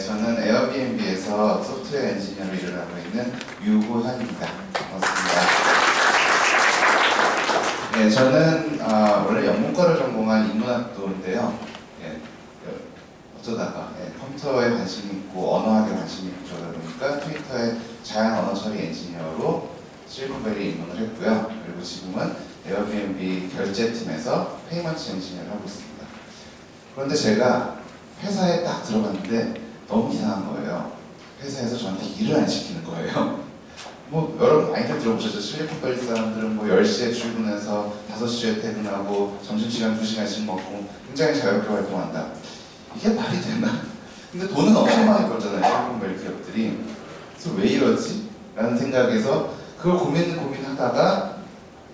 저는 에어비앤비에서 소프트웨어 엔지니어로 일을 하고 있는 유호현입니다. 반갑습니다. 네, 저는 원래 영문과를 전공한 인문학도인데요. 어쩌다가 컴퓨터에 관심이 있고 언어학에 관심이 있고 저다 보니까 트위터에 자연 언어 처리 엔지니어로 실리콘밸리에 입문을 했고요. 그리고 지금은 에어비앤비 결제팀에서 페이먼트 엔지니어를 하고 있습니다. 그런데 제가 회사에 딱 들어갔는데 너무 이상한 거예요. 회사에서 저한테 일을 안 시키는 거예요. 뭐 여러분 많이들 들어보셨죠? 실리콘밸리 사람들은 뭐 10시에 출근해서 5시에 퇴근하고 점심시간 2시간씩 먹고 굉장히 자유롭게 활동한다. 이게 말이 되나? 근데 돈은 엄청 많이 벌잖아요, 실리콘밸리 기업들이. 그래서 왜 이러지? 라는 생각에서 그걸 고민하다가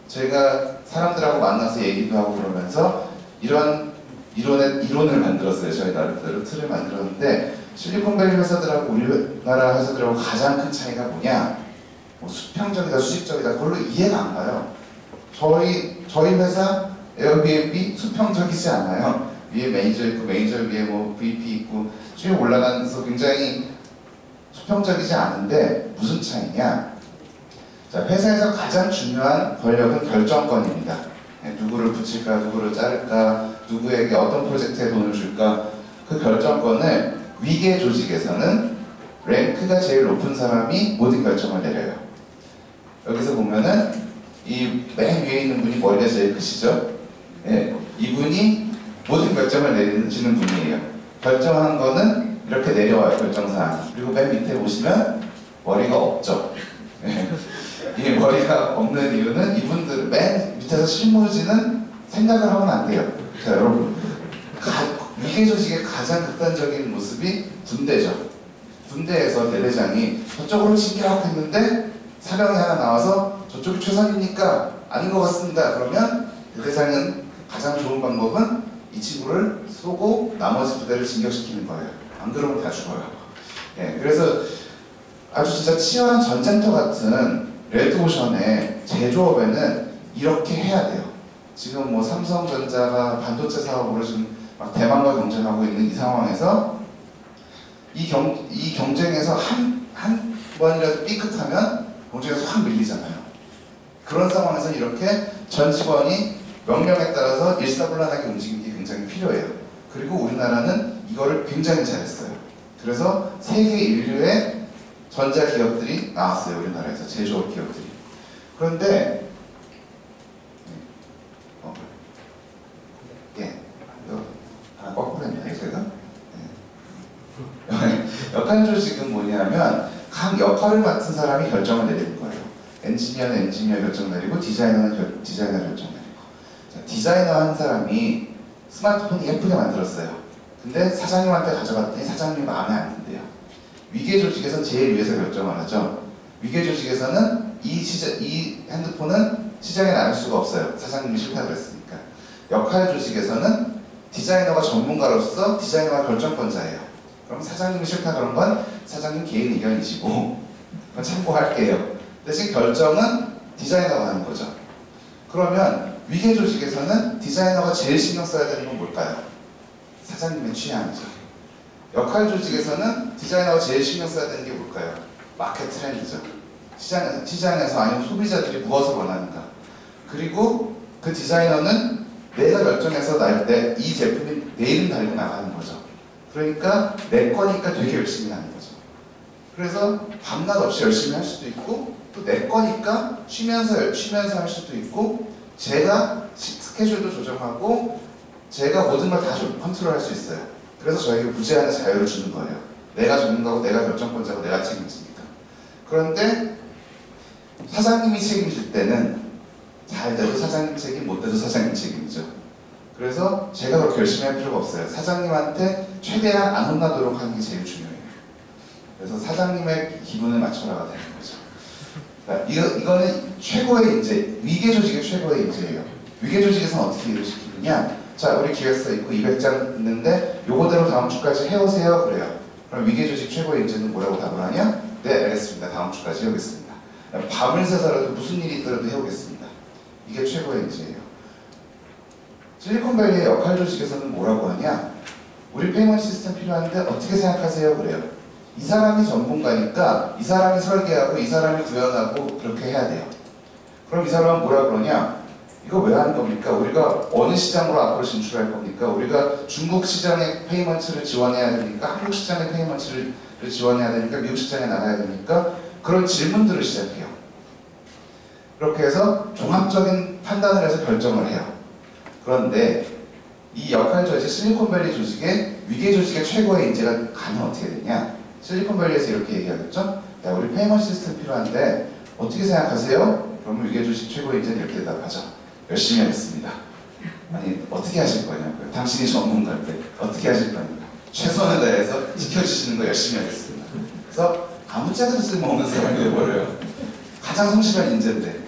제가 사람들하고 만나서 얘기도 하고 그러면서 이런 이론을 만들었어요. 저희 나름대로 틀을 만들었는데, 실리콘밸리 회사들하고 우리나라 회사들하고 가장 큰 차이가 뭐냐? 뭐 수평적이다, 수직적이다, 그걸로 이해가 안 가요. 저희 회사 에어비앤비 수평적이지 않아요. 위에 매니저 있고 매니저 위에 뭐 VP 있고 쭉 올라가면서 굉장히 수평적이지 않은데 무슨 차이냐? 자, 회사에서 가장 중요한 권력은 결정권입니다. 누구를 붙일까, 누구를 자를까, 누구에게 어떤 프로젝트에 돈을 줄까, 그 결정권을 위계 조직에서는 랭크가 제일 높은 사람이 모든 결정을 내려요. 여기서 보면은 이 맨 위에 있는 분이 머리가 제일 크시죠? 예, 이분이 모든 결정을 내리시는 분이에요. 결정한 거는 이렇게 내려와요, 결정사항이. 그리고 맨 밑에 보시면 머리가 없죠. 예. 이 머리가 없는 이유는 이분들 맨 밑에서 실무진은 생각을 하면 안 돼요. 자, 여러분, 위계 조직의 가장 극단적인 모습이 군대죠. 군대에서 대대장이 저쪽으로 진격하고 있는데 사령이 하나 나와서 저쪽이 최선입니까? 아닌 것 같습니다. 그러면 대대장은 가장 좋은 방법은 이 친구를 쏘고 나머지 부대를 진격시키는 거예요. 안 그러면 다 죽어요. 예, 그래서 아주 진짜 치열한 전쟁터 같은 레드오션의 제조업에는 이렇게 해야 돼요. 지금 뭐 삼성전자가 반도체 사업으로 지금 막 대만과 경쟁하고 있는 이 상황에서 이 경쟁에서 한 번이라도 삐끗하면 경쟁에서 확 밀리잖아요. 그런 상황에서 이렇게 전 직원이 명령에 따라서 일사불란하게 움직이는 게 굉장히 필요해요. 그리고 우리나라는 이거를 굉장히 잘했어요. 그래서 세계 인류의 전자기업들이 나왔어요. 우리나라에서 제조업 기업들이. 그런데 이거 하나 거꾸로 했나요 제가? 역할 조직은 뭐냐면 각 역할을 맡은 사람이 결정을 내리는 거예요. 엔지니어는 엔지니어 결정 내리고 디자이너는 디자이너 결정 내리고. 자, 디자이너 한 사람이 스마트폰 예쁘게 만들었어요. 근데 사장님한테 가져갔더니 사장님 마음에 안 든대요. 위계 조직에서 제일 위에서 결정을 하죠. 위계 조직에서는 이 핸드폰은 시장에 나갈 수가 없어요. 사장님이 싫다 그랬으니까. 역할 조직에서는 디자이너가 전문가로서 디자이너가 결정권자예요. 그럼 사장님이 싫다 그런 건 사장님 개인 의견이시고 그건 참고할게요. 대신 결정은 디자이너가 하는 거죠. 그러면 위계 조직에서는 디자이너가 제일 신경 써야 되는 건 뭘까요? 사장님의 취향이죠. 역할 조직에서는 디자이너가 제일 신경 써야 되는 게 뭘까요? 마켓 트렌드죠. 시장에서 아니면 소비자들이 무엇을 원하는가. 그리고 그 디자이너는 내가 결정해서 이 제품이 내 이름 달고 나가는 거죠. 그러니까 내 거니까 되게 열심히 하는 거죠. 그래서 밤낮 없이 열심히 할 수도 있고 또 내 거니까 쉬면서 할 수도 있고 제가 스케줄도 조정하고 제가 모든 걸 다 컨트롤할 수 있어요. 그래서 저에게 무제한의 자유를 주는 거예요. 내가 전문가고 내가 결정권자고 내가 책임지니까. 그런데 사장님이 책임질 때는 잘 돼도 사장님 책임, 못 돼도 사장님 책임이죠. 그래서 제가 그렇게 열심히 할 필요가 없어요. 사장님한테 최대한 안 혼나도록 하는 게 제일 중요해요. 그래서 사장님의 기분을 맞춰라가 되는 거죠. 그러니까 이거는 최고의 인재, 위계 조직의 최고의 인재예요. 위계 조직에서는 어떻게 일을 시키느냐? 자, 우리 기획서 있고 200장 있는데 요거대로 다음 주까지 해오세요. 그래요. 그럼 위계 조직 최고의 인재는 뭐라고 답을 하냐? 네, 알겠습니다. 다음 주까지 해오겠습니다. 밤을 새서라도 무슨 일이 있더라도 해오겠습니다. 이게 최고의 인재예요. 실리콘밸리의 역할 조직에서는 뭐라고 하냐? 우리 페이먼트 시스템 필요한데 어떻게 생각하세요? 그래요. 이 사람이 전문가니까 이 사람이 설계하고 이 사람이 구현하고 그렇게 해야 돼요. 그럼 이 사람은 뭐라 그러냐? 이거 왜 하는 겁니까? 우리가 어느 시장으로 앞으로 진출할 겁니까? 우리가 중국 시장의 페이먼트를 지원해야 되니까 한국 시장의 페이먼트를 지원해야 되니까 미국 시장에 나가야 되니까 그런 질문들을 시작해요. 그렇게 해서 종합적인 판단을 해서 결정을 해요. 그런데 이 역할 조직, 실리콘밸리 조직의 위계 조직의 최고의 인재가 가면 어떻게 되냐? 실리콘밸리에서 이렇게 얘기하겠죠? 야, 우리 페이먼트 시스템 필요한데 어떻게 생각하세요? 그러면 위계 조직 최고의 인재는 이렇게 대답하죠. 열심히 하겠습니다. 아니, 어떻게 하실 거냐고요? 당신이 전문가인데 어떻게 하실 거냐고요? 최선을 다해서 지켜주시는 거 열심히 하겠습니다. 그래서 아무짝에도 쓸모없는 사람이 되어버려요. 가장 성실한 인재인데.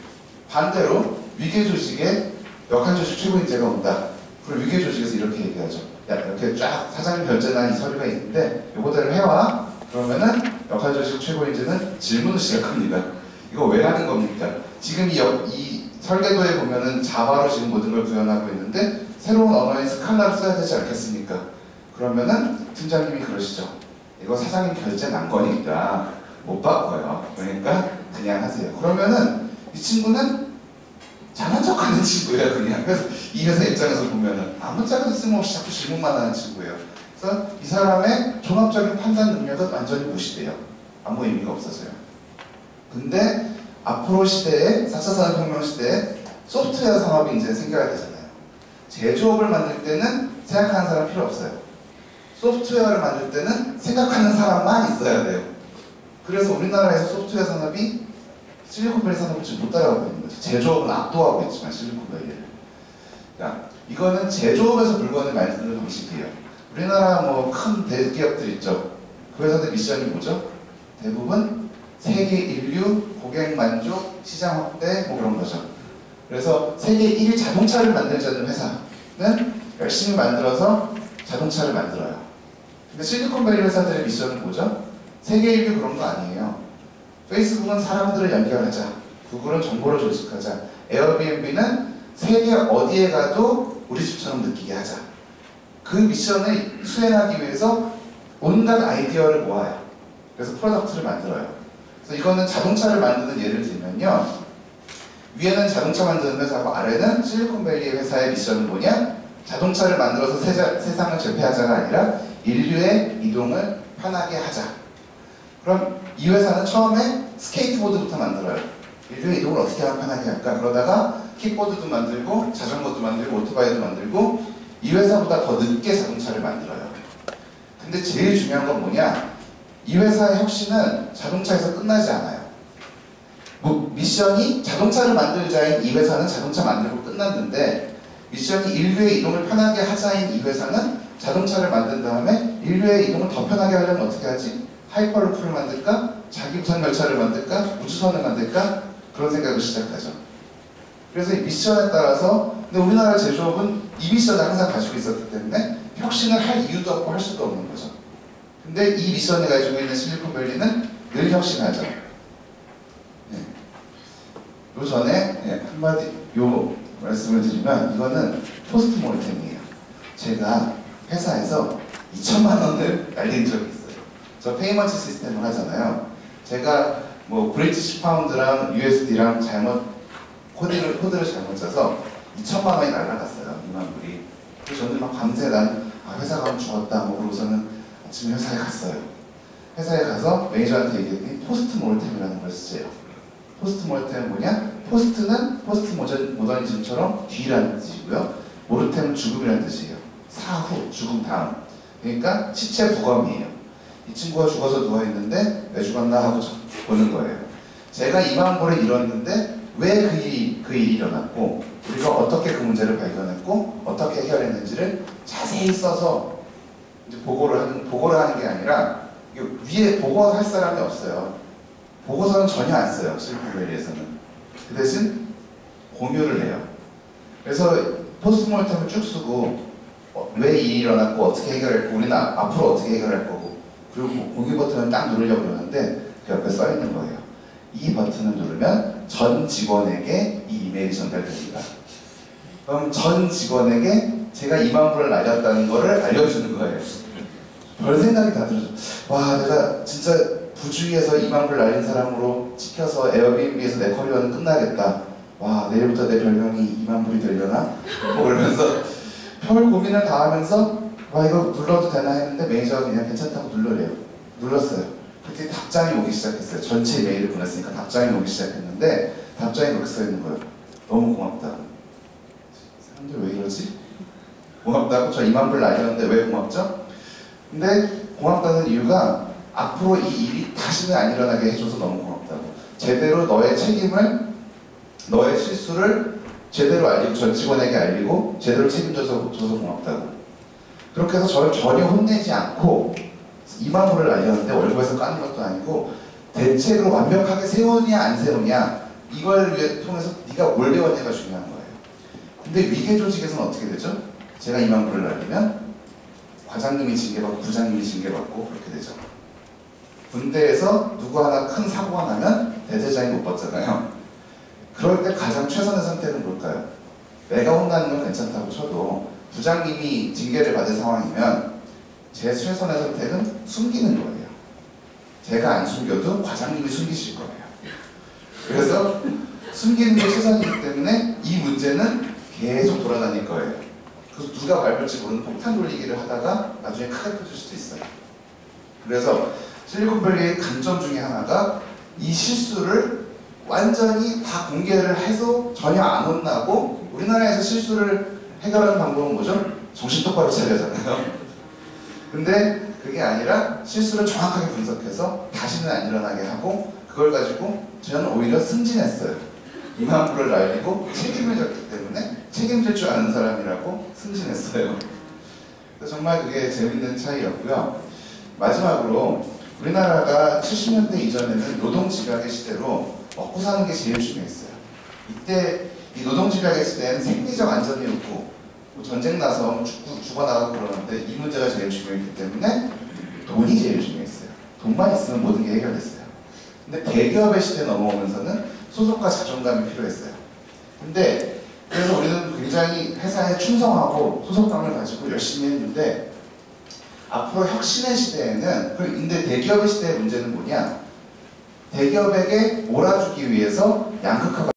반대로 위계 조직에 역할 조직 최고 인재가 온다. 그럼 위계 조직에서 이렇게 얘기하죠. 야, 이렇게 쫙 사장님 결제난 이 서류가 있는데 요거대로 해와. 그러면은 역할 조직 최고 인재는 질문을 시작합니다. 이거 왜 하는 겁니까? 지금 이 설계도에 보면은 자바로 지금 모든 걸 구현하고 있는데 새로운 언어인 스칼라를 써야 되지 않겠습니까? 그러면은 팀장님이 그러시죠. 이거 사장님 결제 난 거니까 못 바꿔요. 그러니까 그냥 하세요. 그러면은 이 친구는 잘난 척하는 친구예요. 그냥. 그래서 이 회사 입장에서 보면은 아무짝에도 쓸모없이 자꾸 질문만 하는 친구예요. 그래서 이 사람의 종합적인 판단 능력은 완전히 무시돼요. 아무 의미가 없어져요. 근데 앞으로 시대에 4차 산업혁명 시대에 소프트웨어 산업이 이제 생겨야 되잖아요. 제조업을 만들 때는 생각하는 사람 필요 없어요. 소프트웨어를 만들 때는 생각하는 사람만 있어야 돼요. 그래서 우리나라에서 소프트웨어 산업이 실리콘밸리 산업을 지금 못 따라가고 있는 거죠. 제조업은 압도하고 있지만 실리콘밸리를. 그러니까 이거는 제조업에서 물건을 만드는 방식이에요. 우리나라 뭐 큰 대기업들 있죠. 그 회사들 미션이 뭐죠? 대부분 세계 인류, 고객 만족, 시장 확대 뭐 그런 거죠. 그래서 세계 1위 자동차를 만들자는 회사는 열심히 만들어서 자동차를 만들어요. 근데 실리콘밸리 회사들의 미션은 뭐죠? 세계 인류 그런 거 아니에요. 페이스북은 사람들을 연결하자. 구글은 정보를 조직하자. 에어비앤비는 세계 어디에 가도 우리 집처럼 느끼게 하자. 그 미션을 수행하기 위해서 온갖 아이디어를 모아요. 그래서 프로덕트를 만들어요. 그래서 이거는 자동차를 만드는 예를 들면요. 위에는 자동차 만드는 회사고 아래는 실리콘밸리 회사의 미션은 뭐냐? 자동차를 만들어서 세상을 제패하자가 아니라 인류의 이동을 편하게 하자. 그럼 이 회사는 처음에 스케이트보드부터 만들어요. 인류의 이동을 어떻게 하면 편하게 할까? 그러다가 킥보드도 만들고 자전거도 만들고 오토바이도 만들고 이 회사보다 더 늦게 자동차를 만들어요. 근데 제일 중요한 건 뭐냐? 이 회사의 혁신은 자동차에서 끝나지 않아요. 미션이 자동차를 만들자인 이 회사는 자동차 만들고 끝났는데 미션이 인류의 이동을 편하게 하자인 이 회사는 자동차를 만든 다음에 인류의 이동을 더 편하게 하려면 어떻게 하지? 하이퍼루프를 만들까? 자기부산 열차를 만들까? 우주선을 만들까? 그런 생각을 시작하죠. 그래서 이 미션에 따라서 근데 우리나라 제조업은 이 미션을 항상 가지고 있었기 때문에 혁신을 할 이유도 없고 할 수도 없는 거죠. 근데 이 미션을 가지고 있는 실리콘밸리는 늘 혁신하죠. 네. 요 전에 한마디 요 말씀을 드리면 이거는 포스트모르템이에요. 제가 회사에서 2천만 원을 날린 적이 있어요. 저 페이먼트 시스템을 하잖아요. 제가 뭐 브리티시 파운드랑 USD랑 잘못 코드를 잘못 짜서 2천만 원이 날라갔어요. 2만 불이. 그래서 저는 막 밤새 난 회사 가면 죽었다 뭐 그러고서는 아침에 회사에 갔어요. 회사에 가서 매니저한테 얘기했더니 포스트모르템이라는 걸 쓰세요. 포스트모르템은 뭐냐? 포스트는 포스트 모더니즘처럼 뒤라는 뜻이고요. 모르템은 죽음이라는 뜻이에요. 사후, 죽음 다음. 그러니까 시체 부검이에요. 이 친구가 죽어서 누워있는데 왜 죽었나 하고 보는 거예요. 제가 2만 불을 잃었는데 왜 그 일이 일어났고 우리가 어떻게 그 문제를 발견했고 어떻게 해결했는지를 자세히 써서 이제 보고를 하는 게 아니라 위에 보고할 사람이 없어요. 보고서는 전혀 안 써요. 실리콘밸리에서는. 그 대신 공유를 해요. 그래서 포스트모르템을 쭉 쓰고 왜 이 일이 일어났고 어떻게 해결했고 우리는 앞으로 어떻게 해결할 거고 그리고 공유 버튼을 딱 누르려고 그러는데 그 옆에 써 있는 거예요. 이 버튼을 누르면 전 직원에게 이 이메일이 전달됩니다. 그럼 전 직원에게 제가 2만 불을 날렸다는 거를 알려주는 거예요. 별 생각이 다 들어서 와 내가 진짜 부주의해서 2만 불 날린 사람으로 찍혀서 에어비앤비에서 내 커리어는 끝나겠다. 와 내일부터 내 별명이 2만 불이 되려나? 뭐 그러면서 별 고민을 다 하면서 와 이거 눌러도 되나 했는데 매니저가 그냥 괜찮다고 누르래요. 눌렀어요. 그때 답장이 오기 시작했어요. 전체 메일을 보냈으니까 답장이 오기 시작했는데 답장이 그렇게 써있는 거예요. 너무 고맙다. 사람들 왜 이러지? 고맙다고? 저 2만 불 날렸는데 왜 고맙죠? 근데 고맙다는 이유가 앞으로 이 일이 다시는 안 일어나게 해줘서 너무 고맙다고. 제대로 너의 책임을, 너의 실수를 제대로 알리고 전 직원에게 알리고 제대로 책임져서 고맙다고. 그렇게 해서 저를 전혀 혼내지 않고 2만 불을 날렸는데 월급에서 까는 것도 아니고 대책을 완벽하게 세우냐 안 세우냐 이걸 통해서 네가 뭘 배웠냐가 중요한 거예요. 근데 위계 조직에서는 어떻게 되죠? 제가 2만 불을 날리면 과장님이 징계받고 부장님이 징계받고 그렇게 되죠. 군대에서 누구 하나 큰 사고가 나면 대대장이 못 받잖아요. 그럴 때 가장 최선의 선택은 뭘까요? 내가 혼나는 건 괜찮다고 쳐도 부장님이 징계를 받을 상황이면 제 최선의 선택은 숨기는 거예요. 제가 안 숨겨도 과장님이 숨기실 거예요. 그래서 숨기는 게 최선이기 때문에 이 문제는 계속 돌아다닐 거예요. 그래서 누가 밟을지 모르는 폭탄 돌리기를 하다가 나중에 크게 터질 수도 있어요. 그래서 실리콘밸리의 강점 중에 하나가 이 실수를 완전히 다 공개를 해서 전혀 안 혼나고 우리나라에서 실수를 해결하는 방법은 뭐죠? 정신 똑바로 차려잖아요. 근데 그게 아니라 실수를 정확하게 분석해서 다시는 안 일어나게 하고 그걸 가지고 저는 오히려 승진했어요. 2만 불을 날리고 책임을 졌기 때문에 책임질 줄 아는 사람이라고 승진했어요. 정말 그게 재밌는 차이였고요. 마지막으로 우리나라가 70년대 이전에는 노동집약의 시대로 먹고 사는 게 제일 중요했어요. 이때 이 노동집약의 시대는 생리적 안전이 없고 전쟁 나서 죽어나가고 그러는데 이 문제가 제일 중요했기 때문에 돈이 제일 중요했어요. 돈만 있으면 모든 게 해결됐어요. 근데 대기업의 시대에 넘어오면서는 소속과 자존감이 필요했어요. 근데 그래서 우리는 굉장히 회사에 충성하고 소속감을 가지고 열심히 했는데 앞으로 혁신의 시대에는 근데 대기업의 시대의 문제는 뭐냐? 대기업에게 몰아주기 위해서 양극화가